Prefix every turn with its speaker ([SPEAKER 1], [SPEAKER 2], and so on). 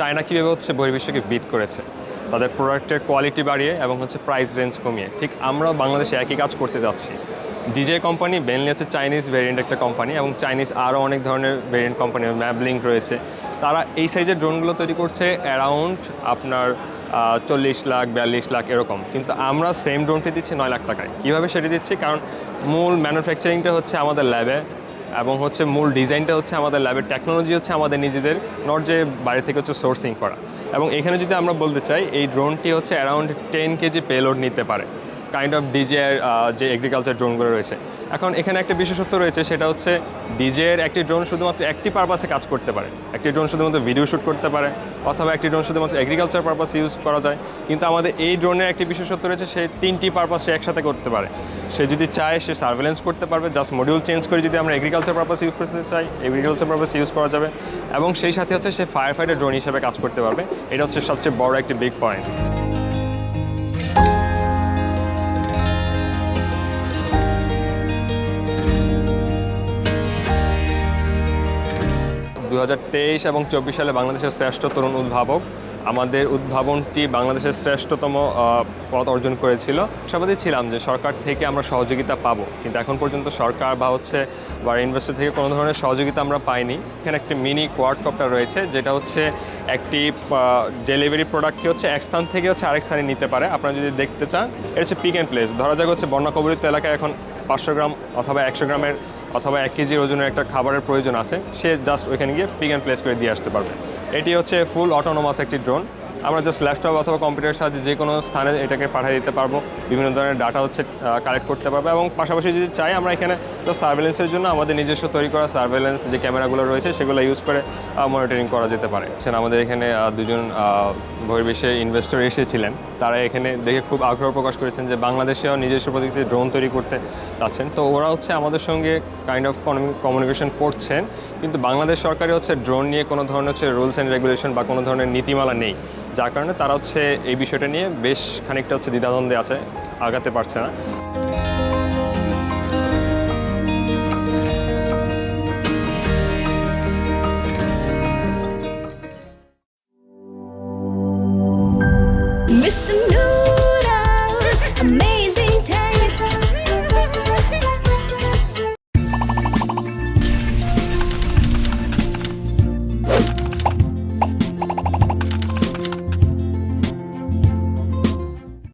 [SPEAKER 1] China কীভাবে হচ্ছে বহির্বিশ্বকে bit করেছে তাদের প্রোডাক্টের কোয়ালিটি বাড়িয়ে এবং হচ্ছে প্রাইস রেঞ্জ কমিয়ে, ঠিক আমরাও বাংলাদেশে একই কাজ করতে যাচ্ছি। ডিজে কোম্পানি মেনলি হচ্ছে চাইনিজ ভেরিয়েন্ট একটা কোম্পানি, এবং চাইনিজ আরও অনেক ধরনের ভেরিয়েন্ট কোম্পানি, ম্যাবলিঙ্ক রয়েছে। তারা এই সাইজের ড্রোনগুলো তৈরি করছে অ্যারাউন্ড আপনার 40 লাখ 42 লাখ এরকম, কিন্তু আমরা সেম ড্রোনটি দিচ্ছি 9 লাখ টাকায়। কীভাবে সেটি দিচ্ছি? কারণ মূল ম্যানুফ্যাকচারিংটা হচ্ছে আমাদের ল্যাবে, এবং হচ্ছে মূল ডিজাইনটা হচ্ছে আমাদের ল্যাবের, টেকনোলজি হচ্ছে আমাদের নিজেদের, নট যে বাইরে থেকে হচ্ছে সোর্সিং করা। এবং এখানে যদি আমরা বলতে চাই, এই ড্রোনটি হচ্ছে অ্যারাউন্ড 10 কেজি পেলোড নিতে পারে, কাইন্ড অফ ডিজের যে এগ্রিকালচার ড্রোনগুলো রয়েছে। এখন এখানে একটা বিশেষত্ব রয়েছে, সেটা হচ্ছে ডিজের একটি ড্রোন শুধুমাত্র একটি পারপাসে কাজ করতে পারে। একটি ড্রোন শুধুমাত্র ভিডিও শ্যুট করতে পারে, অথবা একটি ড্রোন শুধুমাত্র এগ্রিকালচার পারপাসে ইউজ করা যায়। কিন্তু আমাদের এই ড্রোনের একটি বিশেষত্ব রয়েছে, সে 3টি পারপাস সে একসাথে করতে পারে। সে যদি চায় সে সার্ভেলেন্স করতে পারবে, জাস্ট মডিউল চেঞ্জ করে যদি আমরা এগ্রিকালচার পারপাসে ইউজ করতে চাই, এগ্রিকালচার পারপাসে ইউজ করা যাবে। এবং সেই সাথে হচ্ছে সে ফায়ার ফাইটার ড্রোন হিসেবে কাজ করতে পারবে। এটা হচ্ছে সবচেয়ে বড় একটি বিগ পয়েন্ট। 2023 এবং 24 সালে বাংলাদেশের শ্রেষ্ঠ তরুণ উদ্ভাবক, আমাদের উদ্ভাবনটি বাংলাদেশের শ্রেষ্ঠতম পদ অর্জন করেছিল। আশাবাদী ছিলাম যে সরকার থেকে আমরা সহযোগিতা পাবো, কিন্তু এখন পর্যন্ত সরকার বা ইনভেস্টর থেকে কোনো ধরনের সহযোগিতা আমরা পাইনি। এখানে একটি মিনি কোয়াডকপ্টার রয়েছে, যেটা হচ্ছে একটি ডেলিভারি প্রোডাক্টকে হচ্ছে এক স্থান থেকে হচ্ছে আরেক স্থানে নিতে পারে। আপনারা যদি দেখতে চান, এটা হচ্ছে পিক অ্যান্ড প্লেস। ধরা যাক হচ্ছে বন্যা কবলিত এলাকায় এখন 500 গ্রাম অথবা 100 গ্রামের অথবা 1 কেজির ওজনের একটা খাবারের প্রয়োজন আছে, সে জাস্ট ওইখানে গিয়ে পিক অ্যান্ড প্লেস করে দিয়ে আসতে পারবে। এটি হচ্ছে ফুল অটোনোমাস একটি ড্রোন। আমরা জাস্ট ল্যাপটপ অথবা কম্পিউটারের সাহায্যে যে কোনো স্থানে এটাকে পাঠিয়ে দিতে পারবো, বিভিন্ন ধরনের ডাটা হচ্ছে কালেক্ট করতে পারবো। এবং পাশাপাশি যদি চাই, আমরা এখানে তো সার্ভেলেন্সের জন্য আমাদের নিজস্ব তৈরি করা সার্ভেলেন্স যে ক্যামেরাগুলো রয়েছে সেগুলো ইউজ করে মনিটরিং করা যেতে পারে। আমাদের এখানে দুজন বহির্বিশ্বের ইনভেস্টর এসেছিলেন, তারা এখানে দেখে খুব আগ্রহ প্রকাশ করেছেন যে বাংলাদেশেও নিজস্ব প্রযুক্তিতে ড্রোন তৈরি করতে যাচ্ছেন। তো ওরা হচ্ছে আমাদের সঙ্গে কাইন্ড অফ কমিউনিকেশন করছেন, কিন্তু বাংলাদেশ সরকারি হচ্ছে ড্রোন নিয়ে কোনো ধরনের হচ্ছে রুলস অ্যান্ড রেগুলেশন বা কোনো ধরনের নীতিমালা নেই, যার কারণে তারা হচ্ছে এই বিষয়টা নিয়ে বেশ খানিকটা হচ্ছে দ্বিধাদ্বন্দ্বে আছে, আগাতে পারছে না।